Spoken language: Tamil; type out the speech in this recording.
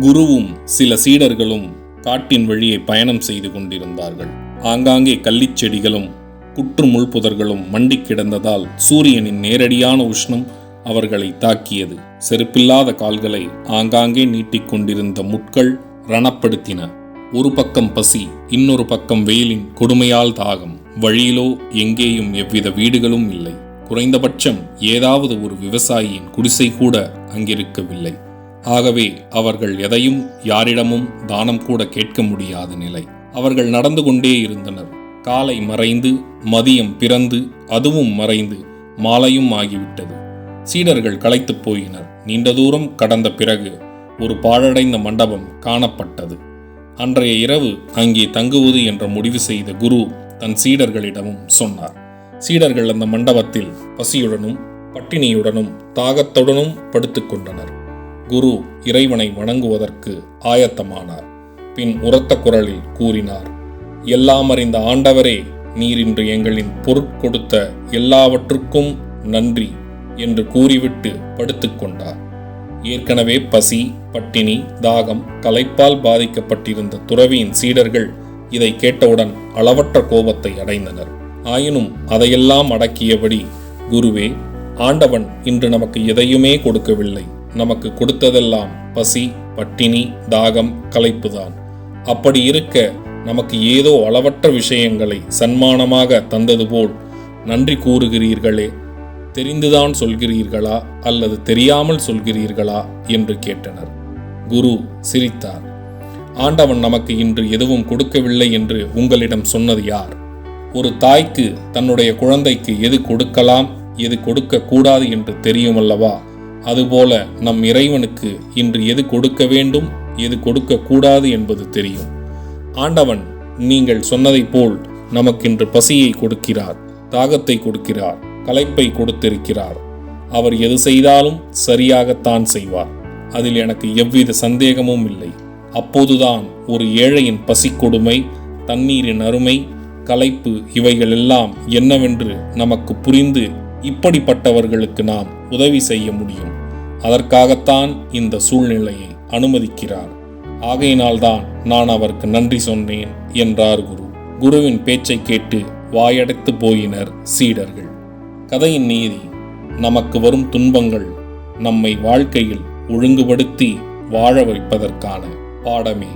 குருவும் சில சீடர்களும் காட்டின் வழியே பயணம் செய்து கொண்டிருந்தார்கள். ஆங்காங்கே கள்ளிச் செடிகளும் புற்று முள்புதர்களும் மண்டி கிடந்ததால் சூரியனின் நேரடியான உஷ்ணம் அவர்களை தாக்கியது. செருப்பில்லாத கால்களை ஆங்காங்கே நீட்டிக்கொண்டிருந்த முட்கள் ரணப்படுத்தின. ஒரு பக்கம் பசி, இன்னொரு பக்கம் வெயிலின் கொடுமையால் தாகம். வழியிலோ எங்கேயும் எவ்வித வீடுகளும் இல்லை. குறைந்தபட்சம் ஏதாவது ஒரு விவசாயியின் குடிசை கூட அங்கிருக்கவில்லை. ஆகவே அவர்கள் எதையும் யாரிடமும் தானம் கூட கேட்க முடியாத நிலை. அவர்கள் நடந்து கொண்டே இருந்தனர். காலை மறைந்து மதியம் பிறந்து அதுவும் மறைந்து மாலையும் ஆகிவிட்டது. சீடர்கள் களைத்துப் போயினர். நீண்ட தூரம் கடந்த பிறகு ஒரு பாழடைந்த மண்டபம் காணப்பட்டது. அன்றைய இரவு அங்கே தங்குவது என்ற முடிவு செய்த குரு தன் சீடர்களிடமும் சொன்னார். சீடர்கள் அந்த மண்டபத்தில் பசியுடனும் பட்டினியுடனும் தாகத்துடனும் படுத்துக் கொண்டனர். குரு இறைவனை வணங்குவதற்கு ஆயத்தமானார். பின் உரத்த குரலில் கூறினார், எல்லாம் அறிந்த ஆண்டவரே, நீர் இன்று எங்களின் பொருட்கொடுத்த எல்லாவற்றுக்கும் நன்றி என்று கூறிவிட்டு படுத்துக்கொண்டார். ஏற்கனவே பசி, பட்டினி, தாகம், களைப்பால் பாதிக்கப்பட்டிருந்த துறவியின் சீடர்கள் இதை கேட்டவுடன் அளவற்ற கோபத்தை அடைந்தனர். ஆயினும் அதையெல்லாம் அடக்கியபடி, குருவே, ஆண்டவன் இன்று நமக்கு எதையுமே கொடுக்கவில்லை. நமக்கு கொடுத்ததெல்லாம் பசி, பட்டினி, தாகம், களைப்புதான். அப்படி இருக்க நமக்கு ஏதோ அளவற்ற விஷயங்களை சன்மானமாக தந்தது போல் நன்றி கூறுகிறீர்களே, தெரிந்துதான் சொல்கிறீர்களா அல்லது தெரியாமல் சொல்கிறீர்களா என்று கேட்டனர். குரு சிரித்தார். ஆண்டவன் நமக்கு இன்று எதுவும் கொடுக்கவில்லை என்று உங்களிடம் சொன்னது யார்? ஒரு தாய்க்கு தன்னுடைய குழந்தைக்கு எது கொடுக்கலாம், எது கொடுக்க கூடாது என்று தெரியுமல்லவா? அதுபோல நம் இறைவனுக்கு இன்று எது கொடுக்க வேண்டும், எது கொடுக்க கூடாது என்பது தெரியும். ஆண்டவன் நீங்கள் சொன்னதைப் போல் நமக்கின்று பசியை கொடுக்கிறார், தாகத்தை கொடுக்கிறார், களைப்பை கொடுத்திருக்கிறார். அவர் எது செய்தாலும் சரியாகத்தான் செய்வார். அதில் எனக்கு எவ்வித சந்தேகமும் இல்லை. அப்போதுதான் ஒரு ஏழையின் பசி கொடுமை, தண்ணீரின் அருமை, களைப்பு இவைகளெல்லாம் என்னவென்று நமக்கு புரிந்து இப்படிப்பட்டவர்களுக்கு நாம் உதவி செய்ய முடியும். அதற்காகத்தான் இந்த சூழ்நிலையை அனுமதிக்கிறார். ஆகையினால்தான் நான் அவருக்கு நன்றி சொன்னேன் என்றார் குரு. குருவின் பேச்சை கேட்டு வாயடைத்து போயினர் சீடர்கள். கதையின் நீதி, நமக்கு வரும் துன்பங்கள் நம்மை வாழ்க்கையில் ஒழுங்குபடுத்தி வாழ வைப்பதற்கான பாடமே.